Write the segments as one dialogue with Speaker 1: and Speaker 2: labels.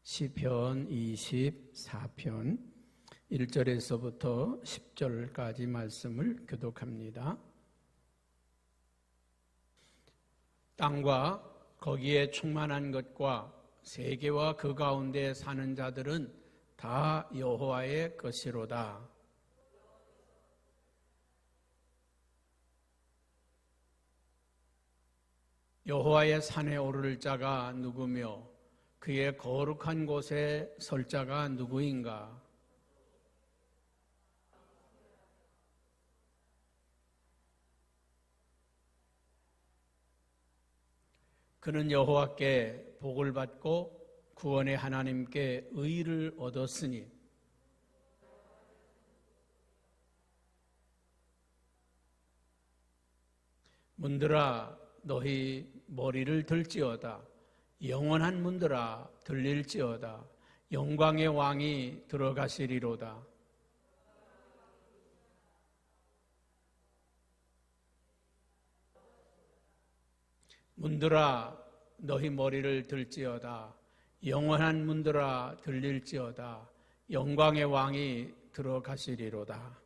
Speaker 1: 시편 24편 1절에서부터 10절까지 말씀을 교독합니다. 땅과 거기에 충만한 것과 세계와 그 가운데 사는 자들은 다 여호와의 것이로다. 여호와의 산에 오를 자가 누구며 그의 거룩한 곳에 설 자가 누구인가? 그는 여호와께 복을 받고 구원의 하나님께 의를 얻었으니 문들아 너희 머리를 들지어다. 영원한 문들아 들릴지어다. 영광의 왕이 들어가시리로다. 문들아 너희 머리를 들지어다. 영원한 문들아 들릴지어다. 영광의 왕이 들어가시리로다.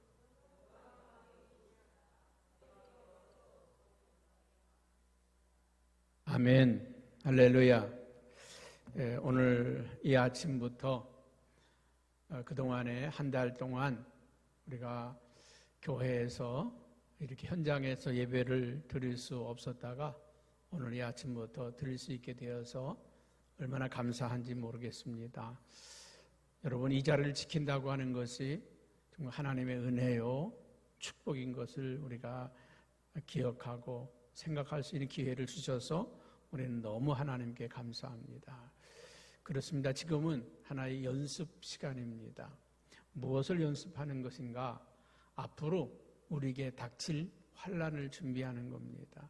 Speaker 1: 아멘. 할렐루야. 오늘 이 아침부터 그동안에 한 달 동안 우리가 교회에서 이렇게 현장에서 예배를 드릴 수 없었다가 오늘 이 아침부터 드릴 수 있게 되어서 얼마나 감사한지 모르겠습니다. 여러분, 이 자리를 지킨다고 하는 것이 정말 하나님의 은혜요, 축복인 것을 우리가 기억하고 생각할 수 있는 기회를 주셔서 우리는 너무 하나님께 감사합니다. 그렇습니다. 지금은 하나의 연습 시간입니다. 무엇을 연습하는 것인가? 앞으로 우리에게 닥칠 환난을 준비하는 겁니다.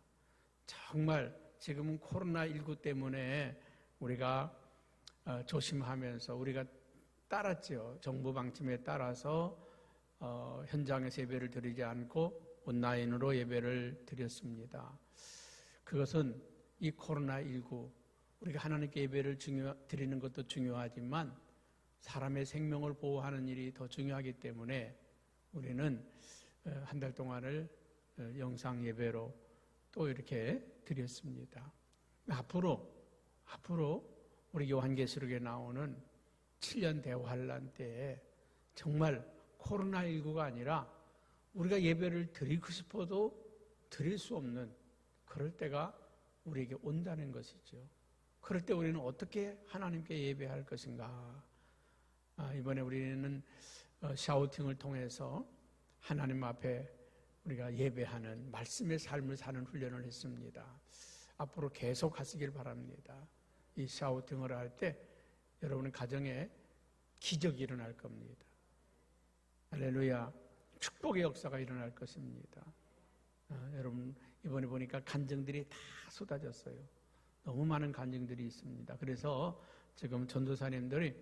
Speaker 1: 정말 지금은 코로나19 때문에 우리가 조심하면서 우리가 따랐죠. 정부 방침에 따라서 현장에서 예배를 드리지 않고 온라인으로 예배를 드렸습니다. 그것은 이 코로나19 우리가 하나님께 예배를 드리는 것도 중요하지만 사람의 생명을 보호하는 일이 더 중요하기 때문에 우리는 한 달 동안을 영상 예배로 또 이렇게 드렸습니다. 앞으로 우리 요한계시록에 나오는 7년 대환란 때에 정말 코로나19가 아니라 우리가 예배를 드리고 싶어도 드릴 수 없는 그럴 때가 우리에게 온다는 것이죠. 그럴 때 우리는 어떻게 하나님께 예배할 것인가? 이번에 우리는 샤우팅을 통해서 하나님 앞에 우리가 예배하는 말씀의 삶을 사는 훈련을 했습니다. 앞으로 계속 하시길 바랍니다. 이 샤우팅을 할 때 여러분의 가정에 기적이 일어날 겁니다. 할렐루야. 축복의 역사가 일어날 것입니다. 여러분, 이번에 보니까 간증들이 다 쏟아졌어요. 너무 많은 간증들이 있습니다. 그래서 지금 전도사님들이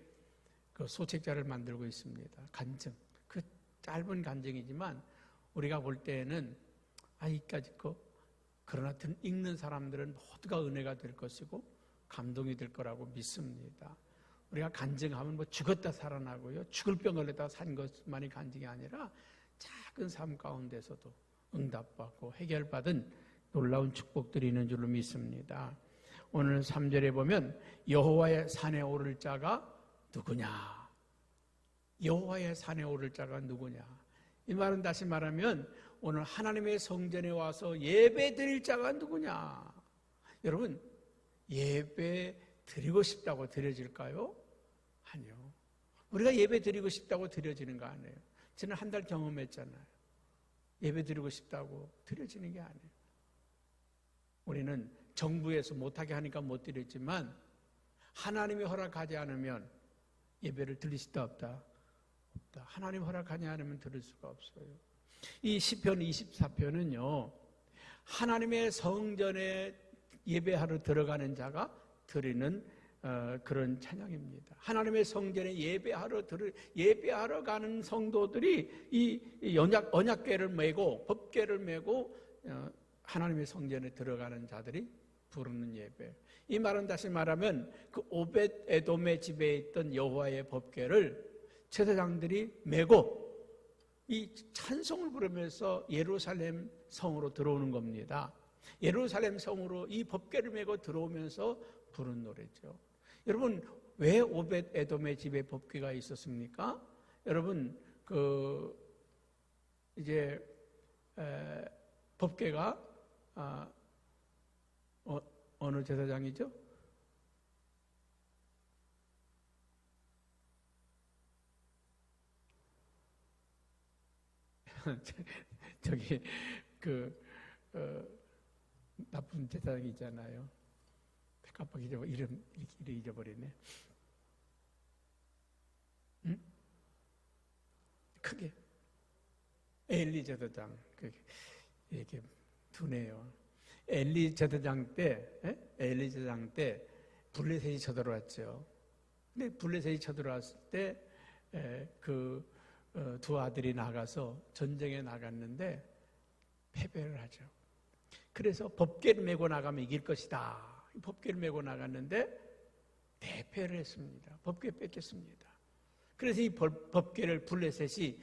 Speaker 1: 그 소책자를 만들고 있습니다. 간증. 그 짧은 간증이지만 우리가 볼 때에는 이까짓 거 그러나 읽는 사람들은 모두가 은혜가 될 것이고 감동이 될 거라고 믿습니다. 우리가 간증하면 죽었다 살아나고요, 죽을 병 걸렸다 산 것만이 간증이 아니라 작은 삶 가운데서도 응답받고 해결받은 놀라운 축복들이 있는 줄로 믿습니다. 오늘 3절에 보면 여호와의 산에 오를 자가 누구냐? 여호와의 산에 오를 자가 누구냐? 이 말은 다시 말하면 오늘 하나님의 성전에 와서 예배 드릴 자가 누구냐? 여러분, 예배 드리고 싶다고 드려질까요? 아니요. 우리가 예배 드리고 싶다고 드려지는 거 아니에요. 저는 한 달 경험했잖아요. 예배 드리고 싶다고 드려지는 게 아니에요. 우리는 정부에서 못하게 하니까 못 드렸지만 하나님이 허락하지 않으면 예배를 드릴 수도 없다. 하나님 허락하지 않으면 들을 수가 없어요. 이 시편 24편은요, 하나님의 성전에 예배하러 들어가는 자가 드리는 그런 찬양입니다. 하나님의 성전에 예배하러 가는 성도들이 이 언약궤를 메고 법궤를 메고 하나님의 성전에 들어가는 자들이 부르는 예배. 이 말은 다시 말하면 그 오벳 에돔의 집에 있던 여호와의 법궤를 제사장들이 메고 이 찬송을 부르면서 예루살렘 성으로 들어오는 겁니다. 예루살렘 성으로 이 법궤를 메고 들어오면서 부른 노래죠. 여러분, 왜 오벳 에돔의 집에 법궤가 있었습니까? 여러분, 이제 법궤가 어느 제사장이죠? 저기 나쁜 제사장이 있잖아요. 깜빡 이름 잊어버리네. 응? 크게 엘리 제사장 이렇게 두네요. 엘리 제사장 때 블레셋이 쳐들어왔죠. 근데 블레셋이 쳐들어왔을 때 두 아들이 나가서 전쟁에 나갔는데 패배를 하죠. 그래서 법궤를 메고 나가면 이길 것이다. 법궤를 메고 나갔는데 대패를 했습니다. 법궤 뺏겼습니다. 그래서 이 법궤를 블레셋이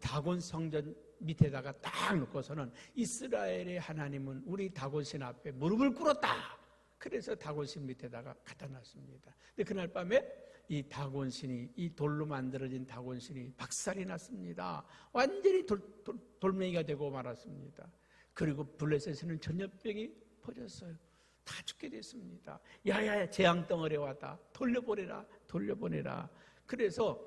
Speaker 1: 다곤 성전 밑에다가 딱 놓고서는 이스라엘의 하나님은 우리 다곤신 앞에 무릎을 꿇었다. 그래서 다곤신 밑에다가 갖다 놨습니다. 근데 그날 밤에 이 다곤신이, 이 돌로 만들어진 다곤신이 박살이 났습니다. 완전히 돌멩이가 되고 말았습니다. 그리고 블레셋에는 전염병이 퍼졌어요. 다 죽게 됐습니다. 야야야, 재앙 덩어리가 왔다. 돌려보내라. 그래서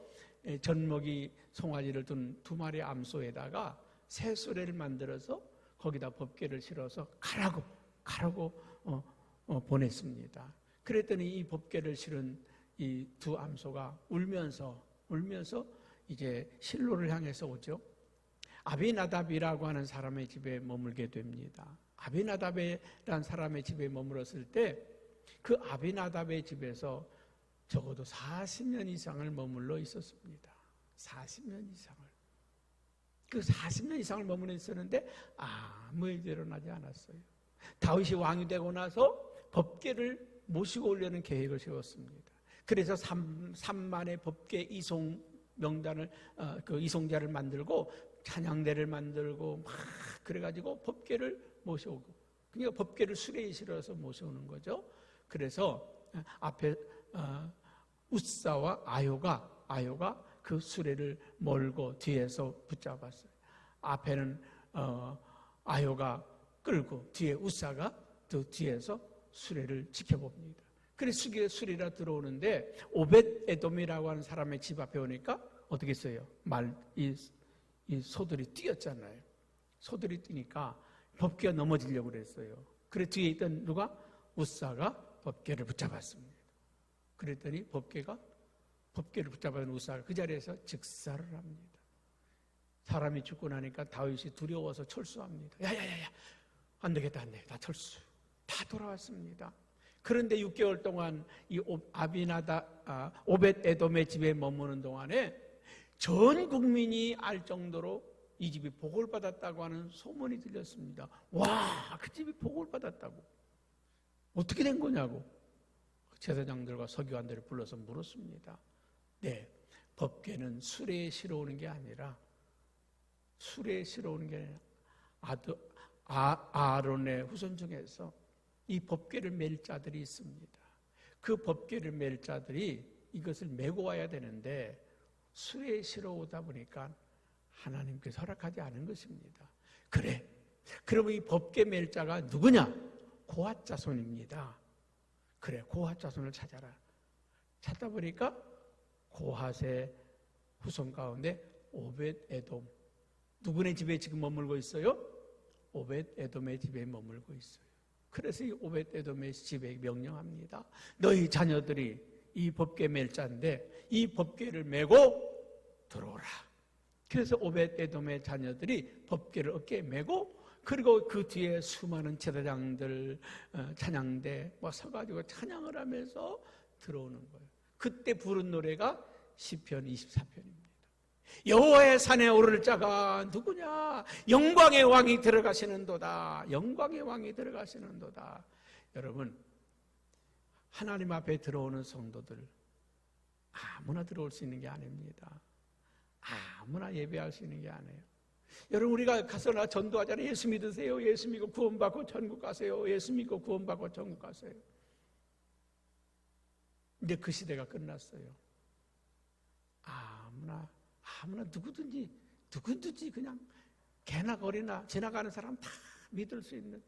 Speaker 1: 젖먹이 송아지를 둔 두 마리 암소에다가 새 수레를 만들어서 거기다 법궤를 실어서 가라고 보냈습니다. 그랬더니 이 법궤를 실은 이 두 암소가 울면서 이제 실로를 향해서 오죠. 아비나답이라고 하는 사람의 집에 머물게 됩니다. 아비나답이라는 사람의 집에 머물었을 때 그 아비나답의 집에서 적어도 40년 이상을 머물러 있었습니다. 40년 이상을. 그 40년 이상을 머물러 있었는데 아무 일도 일어나지 않았어요. 다윗이 왕이 되고 나서 법궤를 모시고 오려는 계획을 세웠습니다. 그래서 3만의 법궤 이송 명단을 이송자를 만들고 찬양대를 만들고 막 그래가지고 법궤를 모셔오고, 그러니까 법궤를 수레에 실어서 모셔오는 거죠. 그래서 앞에 우사와 아요가 그 수레를 몰고 뒤에서 붙잡았어요. 앞에는 아요가 끌고 뒤에 우사가 또 뒤에서 수레를 지켜봅니다. 그래서 수레라 들어오는데 오벳 에돔이라고 하는 사람의 집 앞에 오니까 어떻게 했어요? 이 소들이 뛰었잖아요. 소들이 뛰니까 법궤가 넘어지려고 그랬어요. 그래서 뒤에 있던 누가? 우사가 법궤를 붙잡았습니다. 그랬더니 법궤를 붙잡은 우사가 그 자리에서 즉사를 합니다. 사람이 죽고 나니까 다윗이 두려워서 철수합니다. 야야야야, 안 되겠다, 다 철수. 다 돌아왔습니다. 그런데 6개월 동안 이 오벳 에돔의 집에 머무는 동안에 전 국민이 알 정도로 이 집이 복을 받았다고 하는 소문이 들렸습니다. 와, 그 집이 복을 받았다고. 어떻게 된 거냐고 제사장들과 서기관들을 불러서 물었습니다. 네, 법궤는 수레에 실어오는 게 아니라 아론의 후손 중에서 이 법궤를 맬 자들이 있습니다. 그 법궤를 맬 자들이 이것을 메고 와야 되는데 수레에 실어오다 보니까 하나님께서 허락하지 않은 것입니다. 그래, 그러면 이 법궤 맬 자가 누구냐? 고핫 자손입니다. 그래, 고핫 자손을 찾아라. 찾다 보니까 고핫의 후손 가운데 오벳 에돔, 누구네 집에 지금 머물고 있어요? 오벳 에돔의 집에 머물고 있어요. 그래서 이 오벳 에돔의 집에 명령합니다. 너희 자녀들이 이 법궤 맬 자인데 이 법궤를 메고 들어오라. 그래서 오벳 에돔의 자녀들이 법궤를 어깨에 메고, 그리고 그 뒤에 수많은 제사장들, 찬양대 서가지고 찬양을 하면서 들어오는 거예요. 그때 부른 노래가 시편 24편입니다. 여호와의 산에 오를 자가 누구냐? 영광의 왕이 들어가시는도다. 영광의 왕이 들어가시는도다. 여러분, 하나님 앞에 들어오는 성도들 아무나 들어올 수 있는 게 아닙니다. 아무나 예배할 수 있는 게 아니에요. 여러분, 우리가 가서 나 전도하잖아요. 예수 믿으세요. 예수 믿고 구원받고 천국 가세요. 예수 믿고 구원받고 천국 가세요. 이제 그 시대가 끝났어요. 아무나 누구든지 그냥 개나 거리나 지나가는 사람 다 믿을 수 있는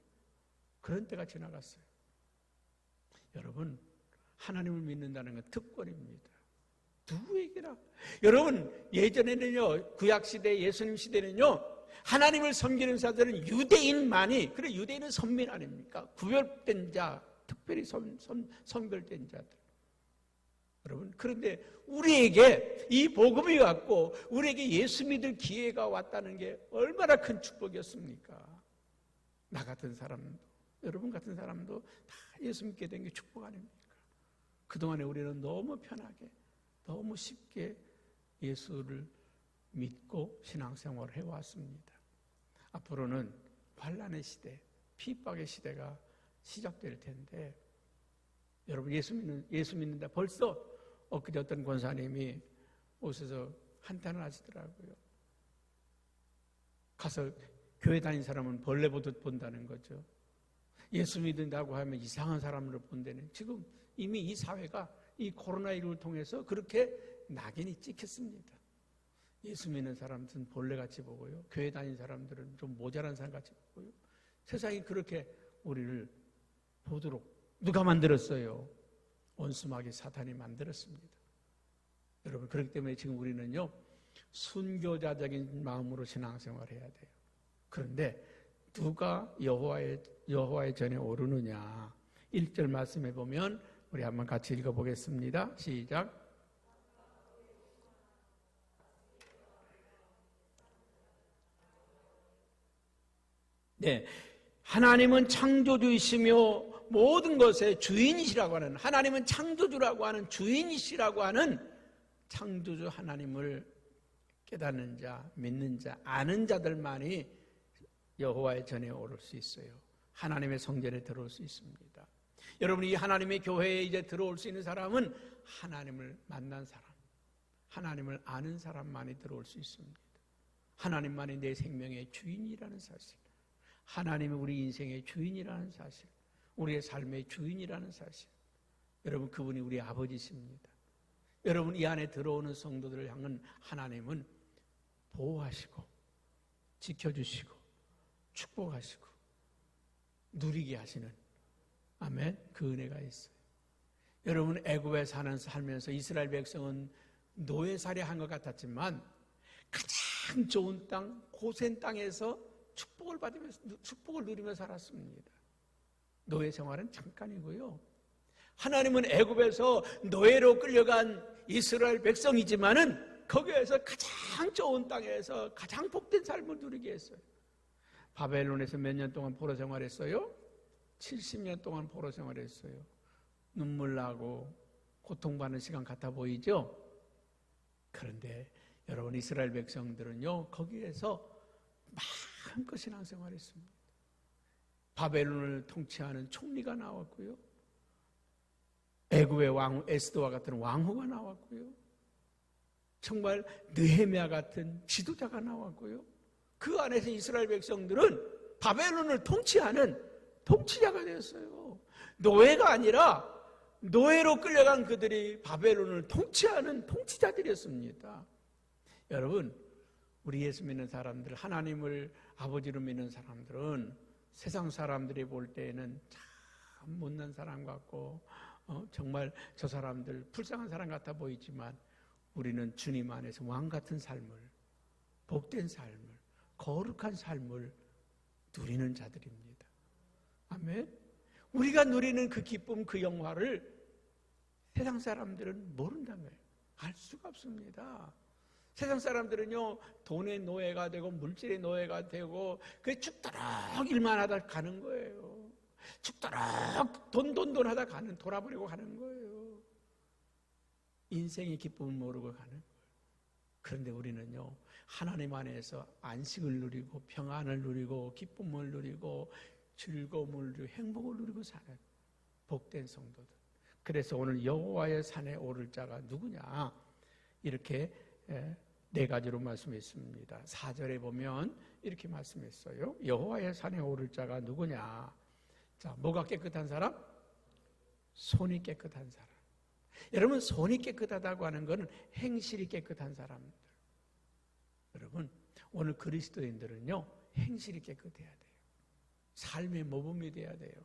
Speaker 1: 그런 때가 지나갔어요. 여러분, 하나님을 믿는다는 건 특권입니다. 누구에게나. 여러분, 예전에는요, 구약시대, 예수님 시대는요, 하나님을 섬기는 자들은 유대인만이, 그래, 유대인은 선민 아닙니까? 구별된 자, 특별히 선별된 자들. 여러분, 그런데 우리에게 이 복음이 왔고 우리에게 예수 믿을 기회가 왔다는 게 얼마나 큰 축복이었습니까? 나 같은 사람도, 여러분 같은 사람도 다 예수 믿게 된 게 축복 아닙니까? 그동안에 우리는 너무 편하게, 너무 쉽게 예수를 믿고 신앙생활을 해왔습니다. 앞으로는 환난의 시대, 핍박의 시대가 시작될 텐데, 여러분, 예수 믿는다. 벌써 엊그제 어떤 권사님이 오셔서 한탄을 하시더라고요. 가서 교회 다닌 사람은 벌레 보듯 본다는 거죠. 예수 믿는다고 하면 이상한 사람으로 본다는. 지금 이미 이 사회가 이 코로나19를 통해서 그렇게 낙인이 찍혔습니다. 예수 믿는 사람들은 벌레같이 보고요. 교회 다닌 사람들은 좀 모자란 사람같이 보고요. 세상이 그렇게 우리를 보도록 누가 만들었어요? 원수마귀 사탄이 만들었습니다. 여러분, 그렇기 때문에 지금 우리는요, 순교자적인 마음으로 신앙생활을 해야 돼요. 그런데 누가 여호와의 전에 오르느냐? 1절 말씀해 보면 우리 한번 같이 읽어보겠습니다. 시작. 네, 하나님은 창조주이시며 모든 것의 주인이시라고 하는, 하나님은 창조주라고 하는, 주인이시라고 하는 창조주 하나님을 깨닫는 자, 믿는 자, 아는 자들만이 여호와의 전에 오를 수 있어요. 하나님의 성전에 들어올 수 있습니다. 여러분, 이 하나님의 교회에 이제 들어올 수 있는 사람은 하나님을 만난 사람, 하나님을 아는 사람만이 들어올 수 있습니다. 하나님만이 내 생명의 주인이라는 사실, 하나님이 우리 인생의 주인이라는 사실, 우리의 삶의 주인이라는 사실. 여러분, 그분이 우리 아버지십니다. 여러분, 이 안에 들어오는 성도들을 향한 하나님은 보호하시고 지켜주시고 축복하시고 누리게 하시는, 아멘, 그 은혜가 있어요. 여러분, 애굽에 살면서 이스라엘 백성은 노예살이 한 것 같았지만 가장 좋은 땅, 고센 땅에서 축복을 누리며 살았습니다. 노예 생활은 잠깐이고요. 하나님은 애굽에서 노예로 끌려간 이스라엘 백성이지만은 거기에서 가장 좋은 땅에서 가장 복된 삶을 누리게 했어요. 바벨론에서 몇 년 동안 포로 생활했어요? 70년 동안 포로 생활했어요. 눈물 나고 고통받는 시간 같아 보이죠? 그런데 여러분, 이스라엘 백성들은요, 거기에서 마음껏 신앙생활했습니다. 바벨론을 통치하는 총리가 나왔고요. 애굽의 왕 에스더와 같은 왕후가 나왔고요. 정말 느헤미야 같은 지도자가 나왔고요. 그 안에서 이스라엘 백성들은 바벨론을 통치하는 통치자가 되었어요. 노예가 아니라 노예로 끌려간 그들이 바벨론을 통치하는 통치자들이었습니다. 여러분, 우리 예수 믿는 사람들, 하나님을 아버지로 믿는 사람들은 세상 사람들이 볼 때에는 참 못난 사람 같고 정말 저 사람들 불쌍한 사람 같아 보이지만 우리는 주님 안에서 왕 같은 삶을, 복된 삶을, 거룩한 삶을 누리는 자들입니다. 아멘. 우리가 누리는 그 기쁨, 그 영화를 세상 사람들은 모른다는 거예요. 알 수가 없습니다. 세상 사람들은요, 돈의 노예가 되고 물질의 노예가 되고 그게 죽도록 일만 하다 가는 거예요. 죽도록 돈 하다 가는, 돌아버리고 가는 거예요. 인생의 기쁨을 모르고 가는 거예요. 그런데 우리는요, 하나님 안에서 안식을 누리고 평안을 누리고 기쁨을 누리고 즐거움을 누리고 행복을 누리고 살아요. 복된 성도들. 그래서 오늘 여호와의 산에 오를 자가 누구냐? 이렇게 네 가지로 말씀했습니다. 4절에 보면 이렇게 말씀했어요. 여호와의 산에 오를 자가 누구냐? 자, 뭐가 깨끗한 사람? 손이 깨끗한 사람. 여러분, 손이 깨끗하다고 하는 것은 행실이 깨끗한 사람들. 여러분, 오늘 그리스도인들은요, 행실이 깨끗해야 돼요. 삶의 모범이 돼야 돼요.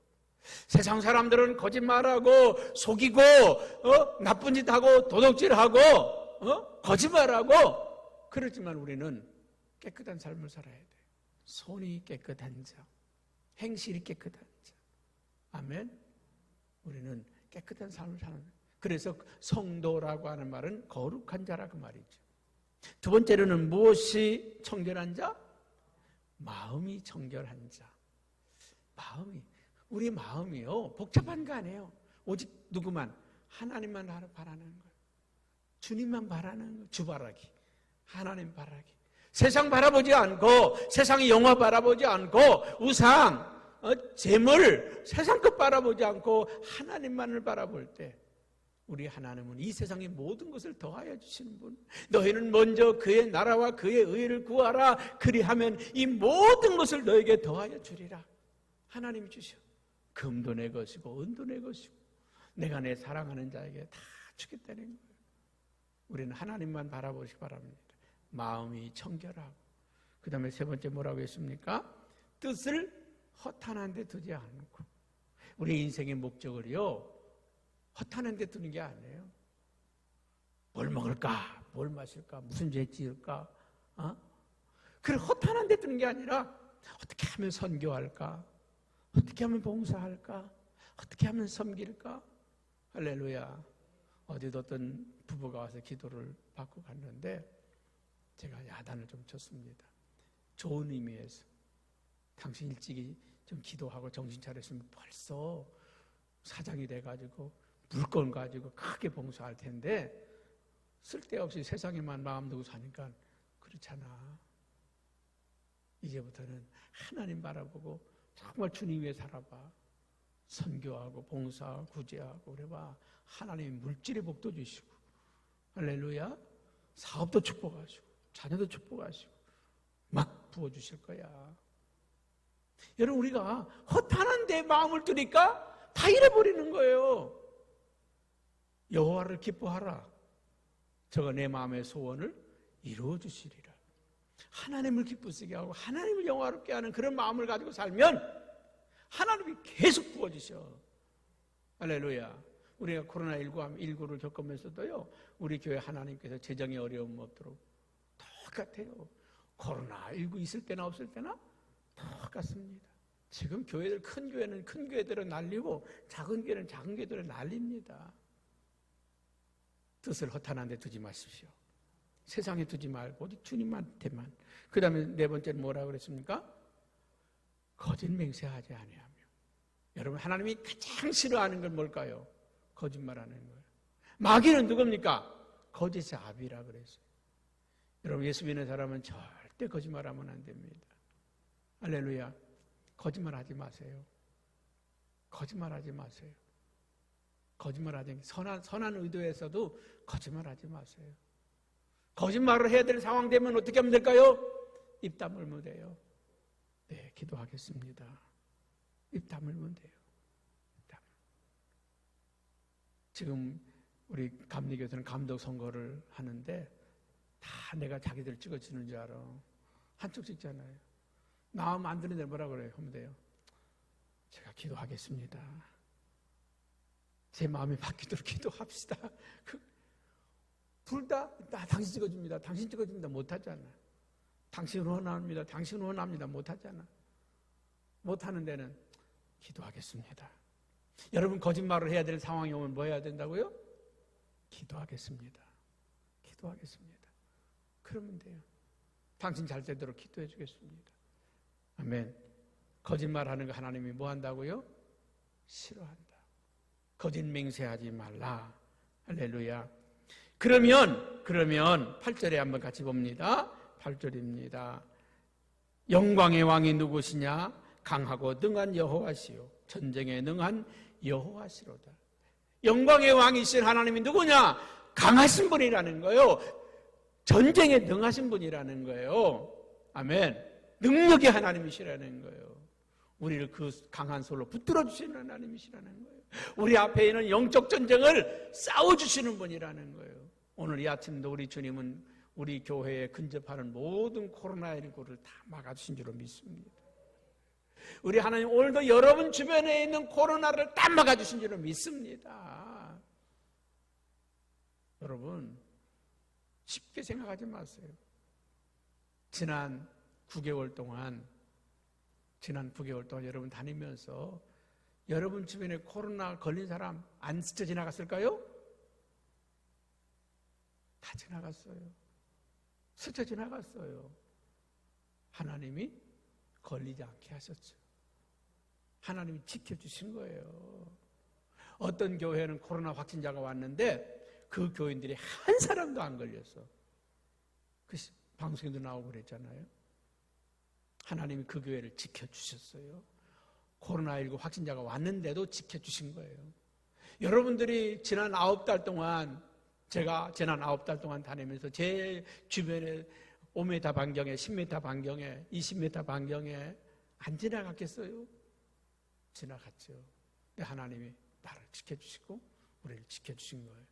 Speaker 1: 세상 사람들은 거짓말하고 속이고 나쁜 짓하고 도둑질하고 거짓말하고, 그렇지만 우리는 깨끗한 삶을 살아야 돼요. 손이 깨끗한 자, 행실이 깨끗한 자. 아멘. 우리는 깨끗한 삶을 사는 거예요. 그래서 성도라고 하는 말은 거룩한 자라 그 말이죠. 두 번째로는 무엇이 청결한 자? 마음이 청결한 자. 우리 마음이요, 복잡한 거 아니에요. 오직 누구만? 하나님만 바라는 거예요. 주님만 바라는 거예요. 주바라기, 하나님 바라기. 세상 바라보지 않고, 세상의 영화 바라보지 않고, 우상, 재물, 세상 것 바라보지 않고 하나님만을 바라볼 때, 우리 하나님은 이 세상의 모든 것을 더하여 주시는 분. 너희는 먼저 그의 나라와 그의 의를 구하라. 그리하면 이 모든 것을 너에게 더하여 주리라. 하나님이 주셔. 금도 내 것이고 은도 내 것이고 내가 내 사랑하는 자에게 다 주겠다는 거예요. 우리는 하나님만 바라보시기 바랍니다. 마음이 청결하고, 그 다음에 세 번째 뭐라고 했습니까? 뜻을 허탄한 데 두지 않고. 우리 인생의 목적을요, 허탄한 데 두는 게 아니에요. 뭘 먹을까? 뭘 마실까? 무슨 죄 지을까? 그래, 허탄한 데 두는 게 아니라 어떻게 하면 선교할까? 어떻게 하면 봉사할까? 어떻게 하면 섬길까? 할렐루야. 어디도 어떤 부부가 와서 기도를 받고 갔는데 제가 야단을 좀 쳤습니다. 좋은 의미에서. 당신 일찍이 좀 기도하고 정신 차렸으면 벌써 사장이 돼가지고 물건 가지고 크게 봉사할 텐데 쓸데없이 세상에만 마음 두고 사니까 그렇잖아. 이제부터는 하나님 바라보고 정말 주님 위해 살아봐. 선교하고 봉사하고 구제하고 그래봐. 하나님 물질의 복도 주시고, 할렐루야, 사업도 축복하시고 자녀도 축복하시고 막 부어주실 거야. 여러분, 우리가 허탄한 데 마음을 두니까 다 잃어버리는 거예요. 여호와를 기뻐하라. 저가 내 마음의 소원을 이루어 주시리라. 하나님을 기쁘시게 하고 하나님을 영화롭게 하는 그런 마음을 가지고 살면 하나님이 계속 부어주셔. 할렐루야. 우리가 코로나19를 겪으면서도요, 우리 교회 하나님께서 재정에 어려움 없도록 똑같아요. 코로나19 있을 때나 없을 때나 똑같습니다. 지금 교회들, 큰 교회는 큰 교회들은 난리고 작은 교회는 작은 교회들은 난립니다. 뜻을 허탄한 데 두지 마십시오. 세상에 두지 말고 오직 주님한테만. 그 다음에 네 번째는 뭐라고 그랬습니까? 거짓 맹세하지 아니하며. 여러분, 하나님이 가장 싫어하는 건 뭘까요? 거짓말하는 거예요. 마귀는 누굽니까? 거짓의 아비라 그랬어요. 여러분, 예수 믿는 사람은 절대 거짓말하면 안 됩니다. 할렐루야. 거짓말하지 마세요. 거짓말하지 마세요. 거짓말하지, 선한 의도에서도 거짓말하지 마세요. 거짓말을 해야 될 상황 되면 어떻게 하면 될까요? 입 다물면 돼요. 네, 기도하겠습니다. 입 다물면 돼요. 지금 우리 감리교회에서는 감독 선거를 하는데 다 내가 자기들 찍어주는 줄 알아. 한쪽 찍잖아요. 마음 안 드는 데 뭐라 그래요? 하면 돼요. 제가 기도하겠습니다. 제 마음이 바뀌도록 기도합시다. 둘 다 당신 찍어줍니다. 당신 찍어줍니다. 못하잖아. 당신 원합니다. 당신 원합니다. 못하잖아. 못하는 데는 기도하겠습니다. 여러분, 거짓말을 해야 될 상황이 오면 뭐 해야 된다고요? 기도하겠습니다. 기도하겠습니다. 그러면 돼요. 당신 잘 되도록 기도해 주겠습니다. 아멘. 거짓말하는 거 하나님이 뭐 한다고요? 싫어한다. 거짓 맹세하지 말라. 할렐루야. 그러면 8절에 한번 같이 봅니다. 8절입니다. 영광의 왕이 누구시냐? 강하고 능한 여호와시요 전쟁에 능한 여호와시로다. 영광의 왕이신 하나님이 누구냐? 강하신 분이라는 거예요. 전쟁에 능하신 분이라는 거예요. 아멘. 능력의 하나님이시라는 거예요. 우리를 그 강한 손으로 붙들어 주시는 하나님이시라는 거예요. 우리 앞에 있는 영적 전쟁을 싸워주시는 분이라는 거예요. 오늘 이 아침도 우리 주님은 우리 교회에 근접하는 모든 코로나19를 다 막아주신 줄로 믿습니다. 우리 하나님 오늘도 여러분 주변에 있는 코로나를 다 막아주신 줄로 믿습니다. 여러분 쉽게 생각하지 마세요. 지난 9개월 동안 여러분 다니면서 여러분 주변에 코로나 걸린 사람 안 스쳐 지나갔을까요? 다 지나갔어요. 스쳐 지나갔어요. 하나님이 걸리지 않게 하셨죠. 하나님이 지켜주신 거예요. 어떤 교회는 코로나 확진자가 왔는데 그 교인들이 한 사람도 안 걸렸어. 그 방송에도 나오고 그랬잖아요. 하나님이 그 교회를 지켜주셨어요. 코로나19 확진자가 왔는데도 지켜주신 거예요. 여러분들이 지난 9달 동안 제가 지난 9달 동안 다니면서 제 주변에 5m 반경에 10m 반경에 20m 반경에 안 지나갔겠어요? 지나갔죠. 근데 하나님이 나를 지켜주시고 우리를 지켜주신 거예요.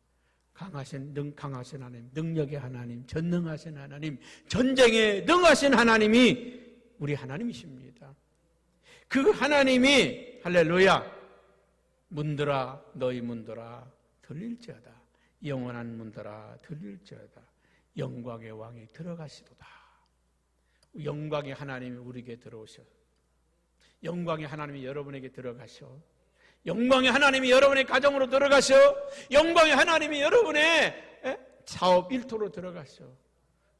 Speaker 1: 강하신 하나님, 능력의 하나님, 전능하신 하나님, 전쟁에 능하신 하나님이 우리 하나님이십니다. 그 하나님이 할렐루야 문들아 너희 문들아 들릴지어다. 영원한 문들아 들릴지어다. 영광의 왕이 들어가시도다. 영광의 하나님이 우리에게 들어오셔. 영광의 하나님이 여러분에게 들어가셔. 영광의 하나님이 여러분의 가정으로 들어가셔. 영광의 하나님이 여러분의 사업 일터로 들어가셔.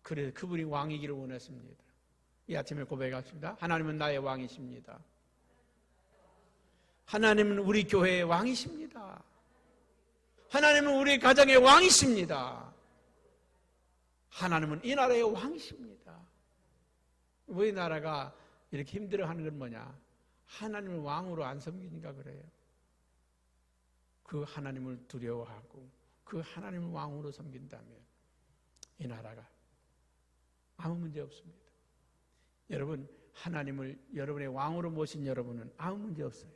Speaker 1: 그래서 그분이 왕이기를 원했습니다. 이 아침에 고백하십니다. 하나님은 나의 왕이십니다. 하나님은 우리 교회의 왕이십니다. 하나님은 우리 가정의 왕이십니다. 하나님은 이 나라의 왕이십니다. 우리나라가 이렇게 힘들어하는 건 뭐냐? 하나님을 왕으로 안 섬기니까 그래요. 그 하나님을 두려워하고 그 하나님을 왕으로 섬긴다면 이 나라가 아무 문제 없습니다. 여러분 하나님을 여러분의 왕으로 모신 여러분은 아무 문제 없어요.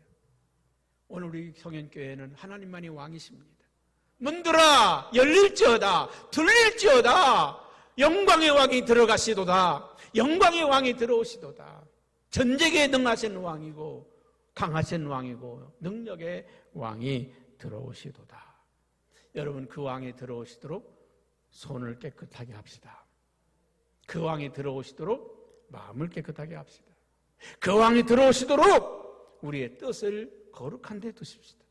Speaker 1: 오늘 우리 성현교회는 하나님만이 왕이십니다. 문들아 열릴지어다 들릴지어다. 영광의 왕이 들어가시도다. 영광의 왕이 들어오시도다. 전쟁에 능하신 왕이고 강하신 왕이고 능력의 왕이 들어오시도다. 여러분 그 왕이 들어오시도록 손을 깨끗하게 합시다. 그 왕이 들어오시도록 마음을 깨끗하게 합시다. 그 왕이 들어오시도록 우리의 뜻을 거룩한 데 두십시다.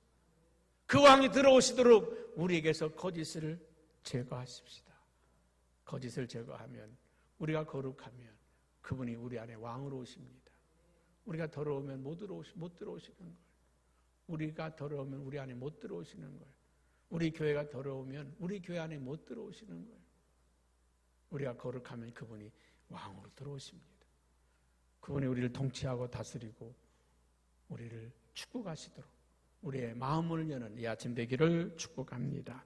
Speaker 1: 그 왕이 들어오시도록 우리에게서 거짓을 제거하십시다. 거짓을 제거하면 우리가 거룩하면 그분이 우리 안에 왕으로 오십니다. 우리가 더러우면 못 들어오시는 걸. 우리가 더러우면 우리 안에 못 들어오시는 걸. 우리 교회가 더러우면 우리 교회 안에 못 들어오시는 걸. 우리가 거룩하면 그분이 왕으로 들어오십니다. 그분이 우리를 통치하고 다스리고 우리를 축복하시도록 우리의 마음을 여는 이 아침 되기를 축복합니다.